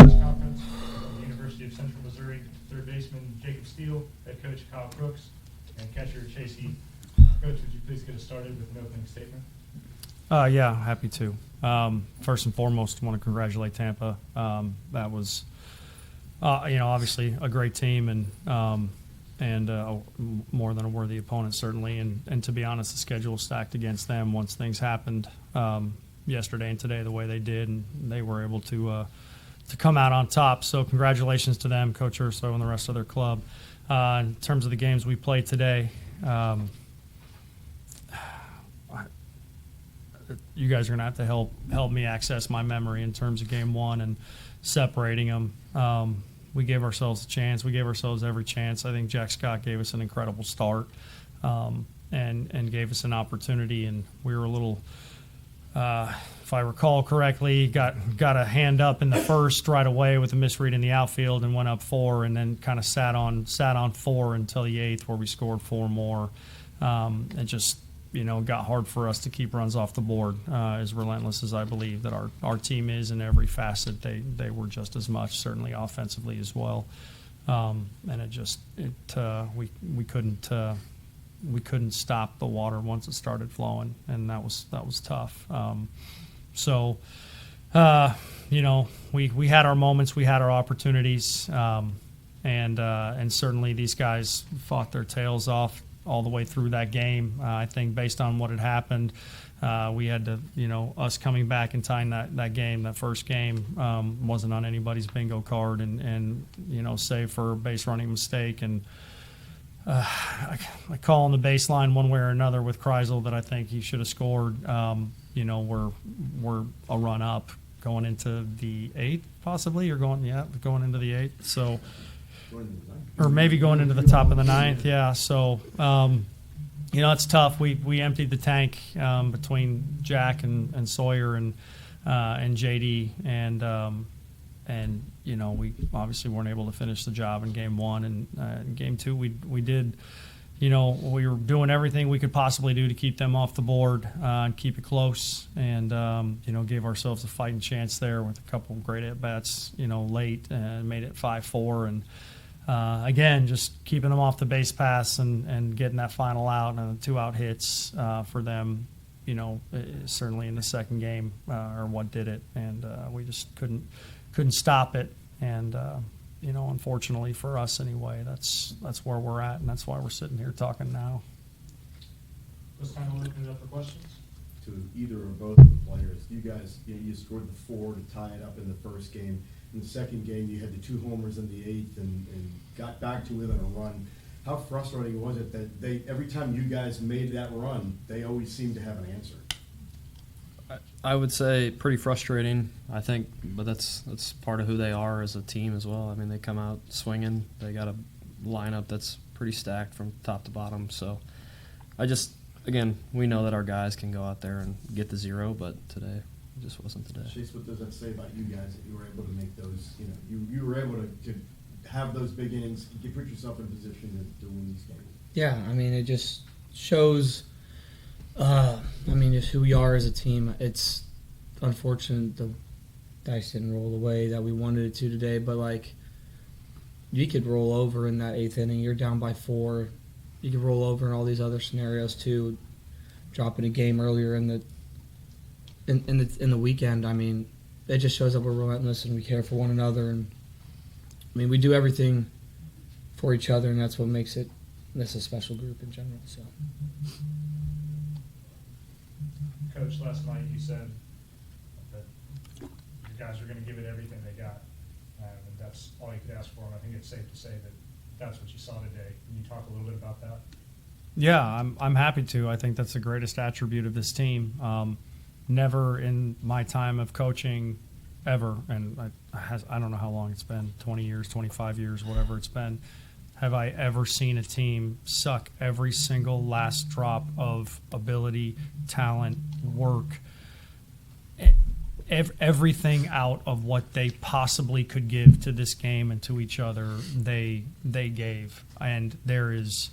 press conference from the University of Central Missouri, third baseman Jacob Steele, head coach Kyle Crooks, and catcher Chase Heath. Coach, would you please get us started with an opening statement? Yeah, happy to. First and foremost, I want to congratulate Tampa. That was, obviously a great team and more than a worthy opponent, certainly. And to be honest, the schedule was stacked against them once things happened yesterday and today the way they did, and they were able to come out on top. So congratulations to them, Coach Urso, and the rest of their club. In terms of the games we played today, you guys are going to have to help me access my memory in terms of game one and separating them. We gave ourselves a chance. We gave ourselves every chance. I think Jack Scott gave us an incredible start and gave us an opportunity, and we were a little if I recall correctly, got a hand up in the first right away with a misread in the outfield and went up 4, and then kind of sat on 4 until the 8th where we scored 4 more. It just got hard for us to keep runs off the board. As relentless as I believe that our team is in every facet, they were just as much, certainly offensively as well. And we couldn't stop the water once it started flowing, and that was tough. We had our moments, we had our opportunities, and certainly these guys fought their tails off all the way through that game. I think based on what had happened, we had to, us coming back and tying that game, that first game, wasn't on anybody's bingo card, and save for a base running mistake and I call on the baseline one way or another with Kreisel that I think he should have scored. We're a run up going into the 8th, possibly, or going into the 8th. So, or maybe going into the top of the 9th. Yeah. So, it's tough. We emptied the tank between Jack and Sawyer and JD, and we obviously weren't able to finish the job in game 1, and in game 2 we did. We were doing everything we could possibly do to keep them off the board and keep it close, and gave ourselves a fighting chance there with a couple of great at bats, late, and made it 5-4, and again just keeping them off the base pass and getting that final out and the 2 out hits for them. Certainly in the second game or what did it, and we just couldn't stop it, and unfortunately for us anyway, that's where we're at, and that's why we're sitting here talking now. This time we'll open it up for questions. To either or both of the players, you guys, you scored the 4 to tie it up in the first game. In the second game, you had the 2 homers in the 8th and got back to within a run. How frustrating was it that every time you guys made that run, they always seemed to have an answer? I would say pretty frustrating, I think, but that's part of who they are as a team as well. I mean, they come out swinging. They got a lineup that's pretty stacked from top to bottom. So again, we know that our guys can go out there and get the 0, but today it just wasn't today. Chase, what does that say about you guys that you were able to make those, you were able to have those big innings, you put yourself in position to win these games? Yeah, I mean, it just shows just who we are as a team. It's unfortunate the dice didn't roll the way that we wanted it to today, but you could roll over in that 8th inning. You're down by 4. You could roll over in all these other scenarios too. Dropping a game earlier in the weekend. I mean, it just shows that we're relentless and we care for one another, and we do everything for each other, and that's what makes this a special group in general. So. Coach, last night you said that you guys are going to give it everything they got, and that's all you could ask for, and I think it's safe to say that that's what you saw today. Can you talk a little bit about that? Yeah, I'm happy to. I think that's the greatest attribute of this team. Never in my time of coaching ever, and I don't know how long it's been, 20 years, 25 years, whatever it's been, have I ever seen a team suck every single last drop of ability, talent, work, everything out of what they possibly could give to this game and to each other. They gave, and there's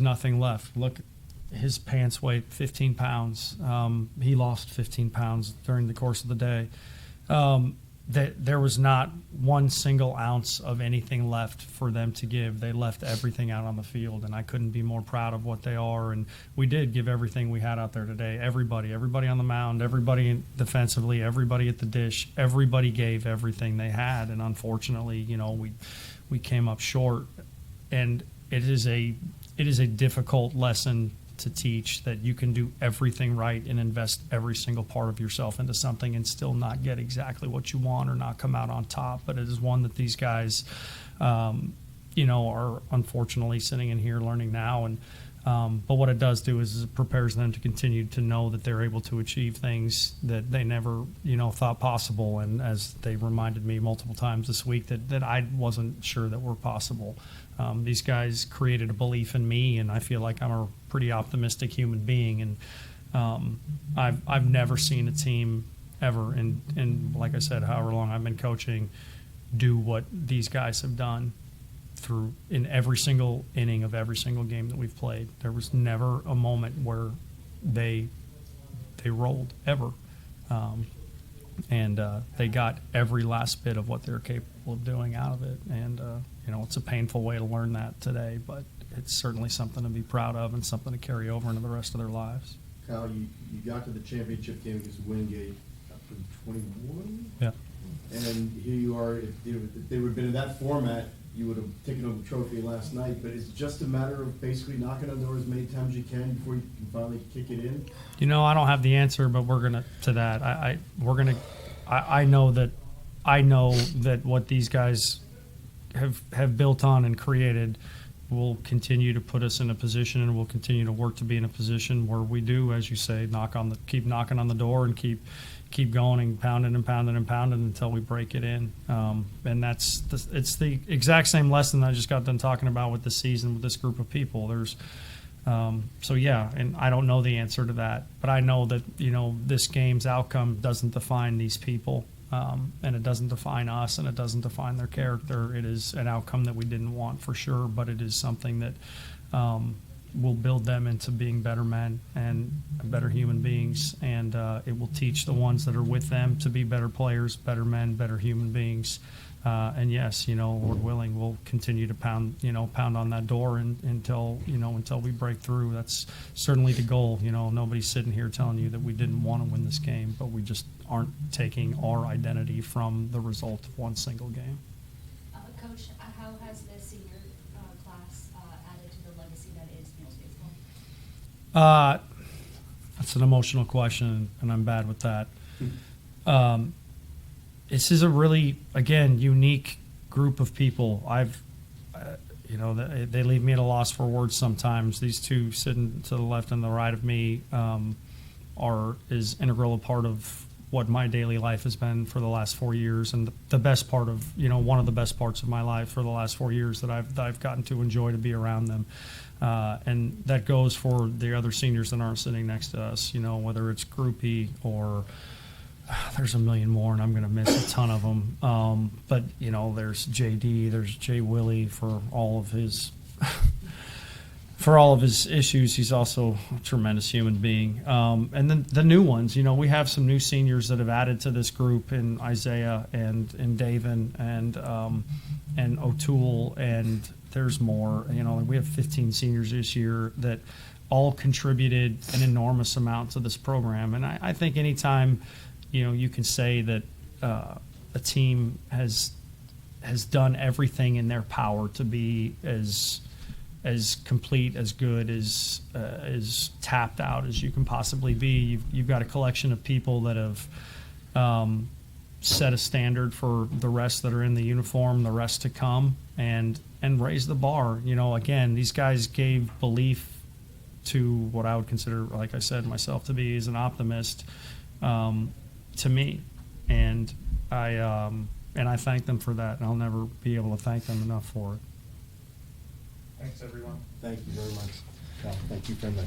nothing left. Look his pants weighed 15 pounds. He lost 15 pounds during the course of the day. That there was not one single ounce of anything left for them to give. They left everything out on the field, and I couldn't be more proud of what they are. And we did give everything we had out there today. Everybody on the mound, everybody defensively, everybody at the dish, everybody gave everything they had. And unfortunately, we came up short. And it is a difficult lesson to teach, that you can do everything right and invest every single part of yourself into something and still not get exactly what you want or not come out on top. But it is one that these guys, are unfortunately sitting in here learning now. And but what it does do is it prepares them to continue to know that they're able to achieve things that they never, thought possible. And as they reminded me multiple times this week, that I wasn't sure that were possible. These guys created a belief in me, and I feel like I'm a pretty optimistic human being. And I've never seen a team ever, in like I said, however long I've been coaching, do what these guys have done in every single inning of every single game that we've played. There was never a moment where they rolled ever, and they got every last bit of what they're capable of doing out of it. And it's a painful way to learn that today, but it's certainly something to be proud of and something to carry over into the rest of their lives. Kyle, you got to the championship game against Wingate for 21. Yeah. And here you are. If they would have been in that format, you would have taken home the trophy last night. But it's just a matter of basically knocking on the door as many times as you can before you can finally kick it in. I don't have the answer, but we're gonna to that. I know that what these guys have built on and created will continue to put us in a position, and we'll continue to work to be in a position where we do, as you say, keep knocking on the door and keep going and pounding and pounding and pounding until we break it in. And it's the exact same lesson that I just got done talking about with the season with this group of people. There's and I don't know the answer to that, but I know that this game's outcome doesn't define these people. And it doesn't define us, and it doesn't define their character. It is an outcome that we didn't want for sure, but it is something that will build them into being better men and better human beings. And it will teach the ones that are with them to be better players, better men, better human beings. And yes, Lord willing, we'll continue to pound on that door until we break through. That's certainly the goal. Nobody's sitting here telling you that we didn't want to win this game, but we just aren't taking our identity from the result of one single game. Coach, how has the senior class added to the legacy that is Neil's baseball? That's an emotional question, and I'm bad with that. This is a really, again, unique group of people. They leave me at a loss for words sometimes. These two sitting to the left and the right of me is integral a part of what my daily life has been for the last 4 years, and the best part of, one of the best parts of my life for the last 4 years that I've gotten to enjoy to be around them. And that goes for the other seniors that aren't sitting next to us, whether it's Groupie or there's a million more, and I'm going to miss a ton of them. But there's JD, there's Jay Willie for all of his issues. He's also a tremendous human being. And then the new ones, we have some new seniors that have added to this group in Isaiah and Davin and O'Toole, and there's more. We have 15 seniors this year that all contributed an enormous amount to this program. And I think anytime you can say that a team has done everything in their power to be as complete, as good, as tapped out as you can possibly be. You've got a collection of people that have set a standard for the rest that are in the uniform, the rest to come, and raise the bar. Again, these guys gave belief to what I would consider, like I said, myself to be as an optimist. To me, and I thank them for that, and I'll never be able to thank them enough for it. Thanks, everyone. Thank you very much, Kyle. Thank you very much.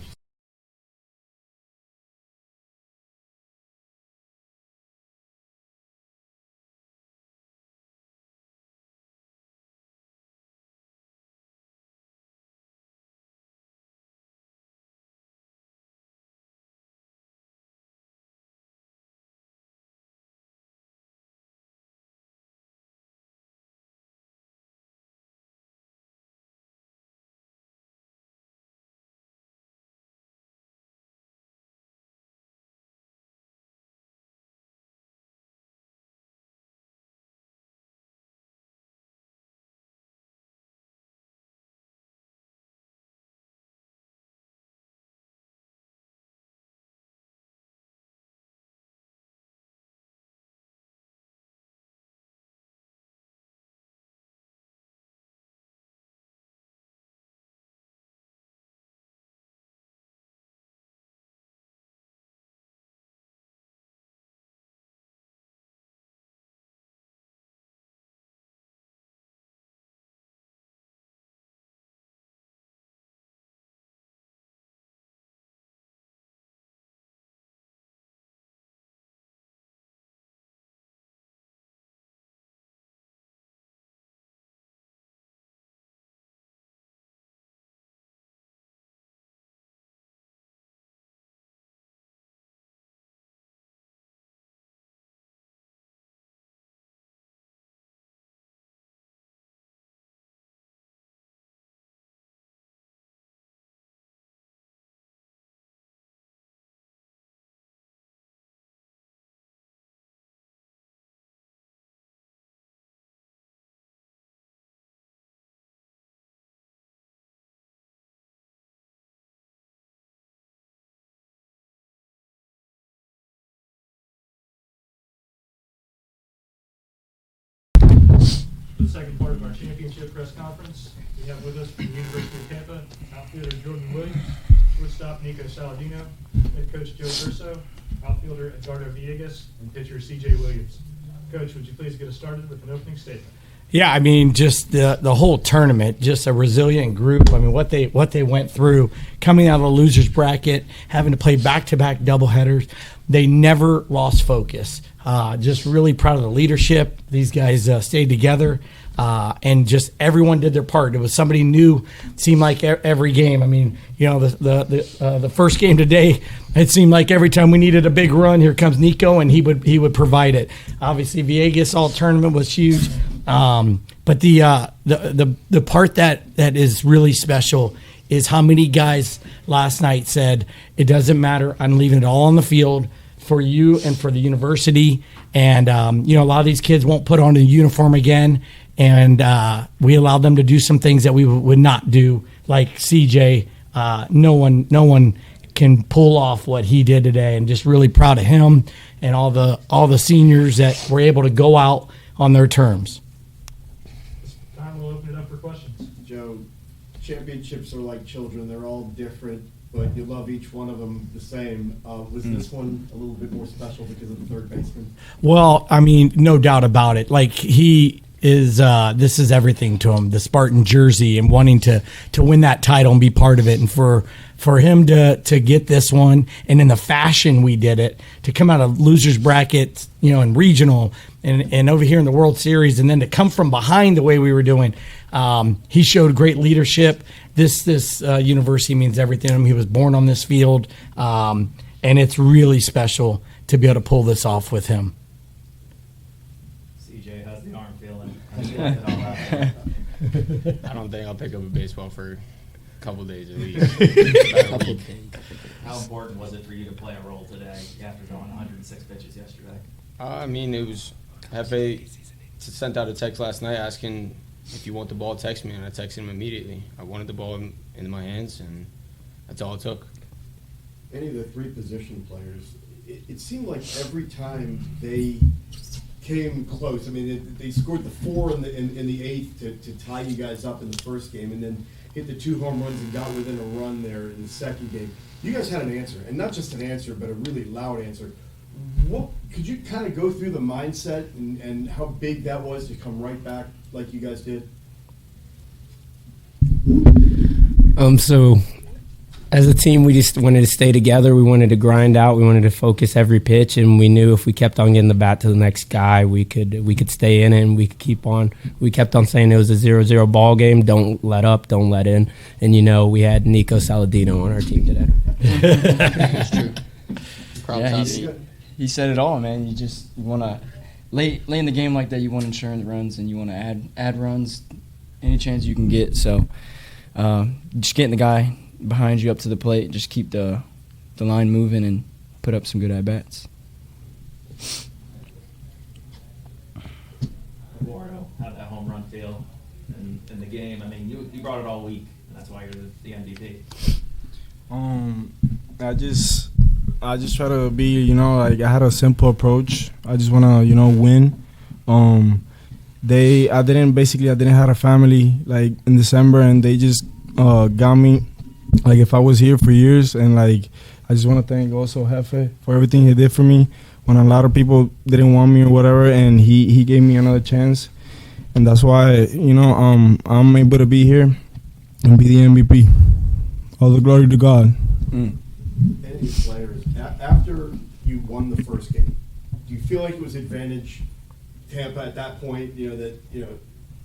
second part of our championship press conference. We have with us from the University of Tampa, outfielder Jordan Williams, shortstop Nico Saladino, head coach Joe Urso, outfielder Edgardo Villegas, and pitcher C.J. Williams. Coach, would you please get us started with an opening statement? Yeah, I mean, just the whole tournament, just a resilient group. I mean, what they went through, coming out of the losers bracket, having to play back-to-back doubleheaders, they never lost focus. Just really proud of the leadership. These guys stayed together, and just everyone did their part. It was somebody new. Seemed like every game. I mean, you know, the first game today, it seemed like every time we needed a big run, here comes Nico, and he would provide it. Obviously, Villegas all tournament was huge. But the part that is really special is how many guys last night said, it doesn't matter, I'm leaving it all on the field for you and for the university. And, you know, a lot of these kids won't put on a uniform again. And we allowed them to do some things that we would not do, like CJ. No one can pull off what he did today, and just really proud of him and all the seniors that were able to go out on their terms. This time we'll open it up for questions. Joe, championships are like children. They're all different, but you love each one of them the same. Was this one a little bit more special because of the third baseman? Well, I mean, no doubt about it. Like, he is this is everything to him, the Spartan jersey, and wanting to win that title and be part of it. And for him to get this one, and in the fashion we did it, to come out of losers bracket, you know, in regional and over here in the World Series, and then to come from behind the way we were doing, he showed great leadership. This university means everything to him. He was born on this field, and it's really special to be able to pull this off with him. CJ, how's the arm feeling? I don't think I'll pick up a baseball for a couple days at least. How important was it for you to play a role today after throwing 106 pitches yesterday? I mean, it was Hefe sent out a text last night asking if you want the ball, text me, and I texted him immediately. I wanted the ball in my hands, and that's all it took. Any of the three position players, it seemed like every time they came close. I mean, they scored the 4 in the 8th to tie you guys up in the first game, and then hit the 2 home runs and got within a run there in the second game. You guys had an answer, and not just an answer, but a really loud answer. What could you kind of go through the mindset and how big that was to come right back like you guys did? So as a team, we just wanted to stay together. We wanted to grind out. We wanted to focus every pitch, and we knew if we kept on getting the bat to the next guy, we could stay in it, and we could keep on. We kept on saying it was a 0-0 ball game. Don't let up. Don't let in. And, you know, we had Nico Saladino on our team today. That's true. Yeah, he said it all, man. You want to late in the game like that. You want insurance runs, and you want to add runs any chance you can get. So just getting the guy behind you up to the plate, just keep the line moving and put up some good at bats. Eduardo, how'd that home run feel in the game? I mean, you brought it all week, and that's why you're the MVP. I just try to be, you know, like I had a simple approach. I just want to, you know, win. I didn't have a family like in December, and they just got me like if I was here for years. And like I just want to thank also Hefe for everything he did for me when a lot of people didn't want me or whatever, and he gave me another chance, and that's why, you know, I'm able to be here and be the MVP. All the glory to God. Any of the players, after you won the first game, do you feel like it was advantage Tampa at that point, you know, that, you know,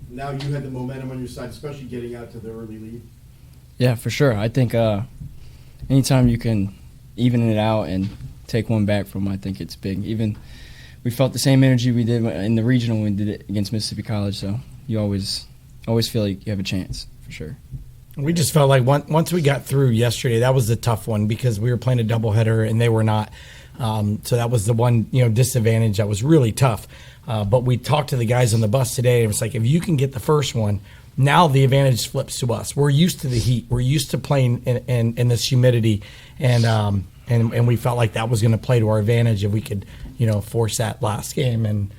now you had the momentum on your side, especially getting out to the early lead? Yeah, for sure. I think anytime you can even it out and take one back from, I think it's big. Even we felt the same energy we did in the regional when we did it against Mississippi College, so you always feel like you have a chance, for sure. We just felt like once we got through yesterday, that was the tough one because we were playing a doubleheader and they were not. So that was the one, you know, disadvantage that was really tough. But we talked to the guys on the bus today, and it was like, if you can get the first one, now the advantage flips to us. We're used to the heat. We're used to playing in this humidity, and we felt like that was going to play to our advantage if we could, you know, force that last game. And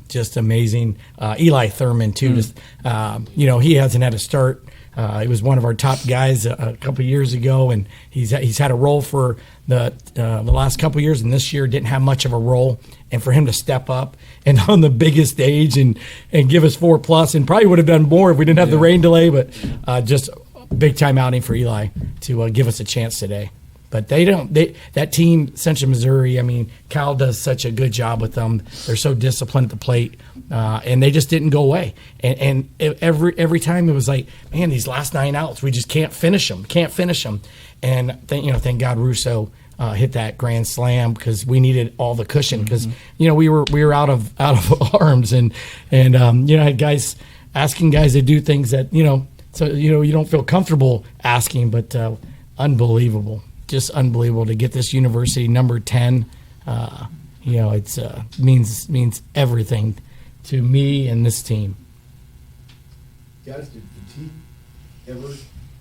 just amazing. Eli Thurman too. Just he hasn't had a start. He was one of our top guys a couple years ago, and he's had a role for the last couple years, and this year didn't have much of a role. And for him to step up and on the biggest stage and give us 4+, and probably would have done more if we didn't have the rain delay, but just big time outing for Eli to give us a chance today. But that team, Central Missouri, I mean, Cal does such a good job with them. They're so disciplined at the plate, and they just didn't go away. And every time it was like, man, these last 9 outs, we just can't finish them. And thank God Russo hit that grand slam because we needed all the cushion because we were out of arms and had guys asking guys to do things that so you don't feel comfortable asking, but unbelievable. Just unbelievable to get this university number 10. It's means everything to me and this team. Guys, did fatigue ever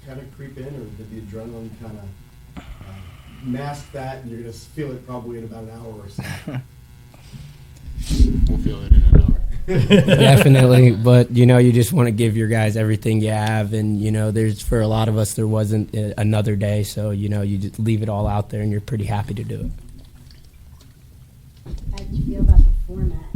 kind of creep in, or did the adrenaline kind of mask that, and you're going to feel it probably in about an hour or so? We'll feel it in an hour. Definitely, but you just want to give your guys everything you have, and there's for a lot of us there wasn't another day, so you just leave it all out there, and you're pretty happy to do it. How did you feel about the format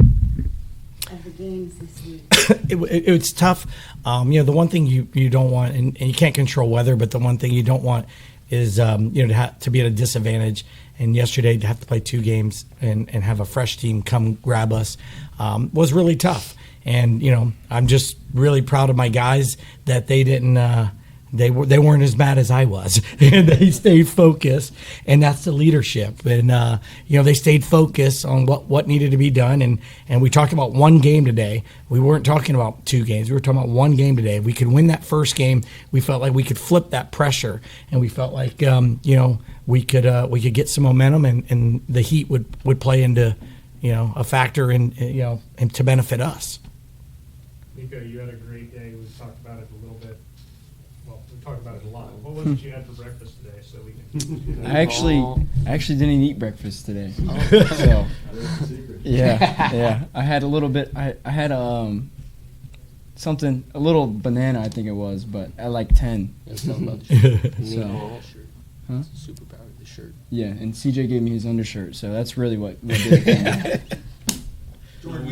of the games this week? It's tough. The one thing you don't want, and you can't control weather, but the one thing you don't want is to be at a disadvantage. And yesterday to have to play 2 games and have a fresh team come grab us was really tough. And I'm just really proud of my guys that they didn't they weren't as bad as I was. And they stayed focused, and that's the leadership. And they stayed focused on what needed to be done. And we talked about 1 game today. We weren't talking about 2 games. We were talking about 1 game today. We could win that first game. We felt like we could flip that pressure, and we felt like we could get some momentum, and the heat would play into a factor and to benefit us. Nico, you had a great day. We talked about it a little bit. Well, we talked about it a lot. What was it you had for breakfast today? So we can. I actually didn't eat breakfast today. So yeah, I had a little bit. I had something, a little banana, I think it was, but at like 10. Let's talk about the shirt. So, huh? Superpower, the shirt. Yeah, and CJ gave me his undershirt, so that's really what did it. Jordan,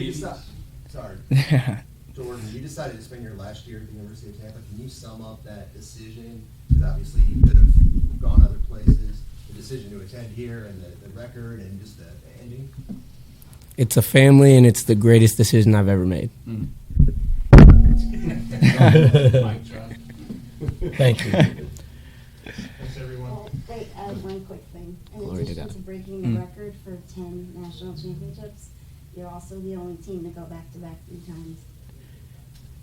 Jordan, you decided to spend your last year at the University of Tampa. Can you sum up that decision? Because obviously you could have gone other places. The decision to attend here and the record and just the ending. It's a family, and it's the greatest decision I've ever made. Thank you. Thanks, everyone. One quick thing. In Glory to addition God. to breaking the record for 10 national championships, you're also the only team to go back-to-back 3 times.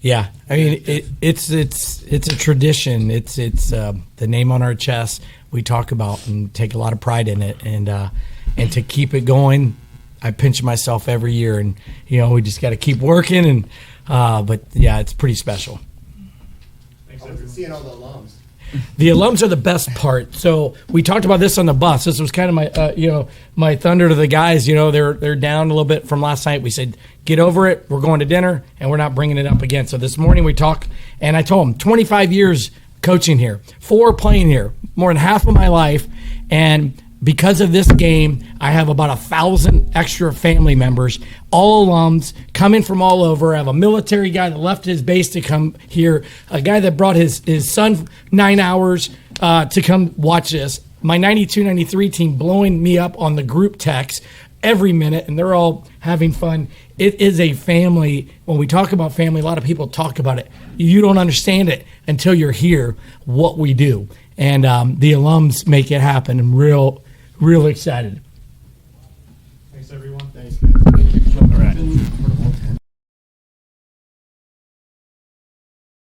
Yeah, I mean it's a tradition. It's the name on our chest we talk about and take a lot of pride in it, and to keep it going, I pinch myself every year, and we just got to keep working, and but yeah, it's pretty special. Thanks, I was everyone. seeing all the alums. The alums are the best part. So we talked about this on the bus. This was kind of my, my thunder to the guys. They're down a little bit from last night. We said, get over it. We're going to dinner, and we're not bringing it up again. So this morning we talked, and I told them 25 years coaching here, 4 playing here, more than half of my life, and because of this game, I have about 1,000 extra family members, all alums, coming from all over. I have a military guy that left his base to come here, a guy that brought his son 9 hours to come watch this. My 92-93 team blowing me up on the group text every minute, and they're all having fun. It is a family. When we talk about family, a lot of people talk about it. You don't understand it until you're here, what we do. And the alums make it happen. I'm real excited.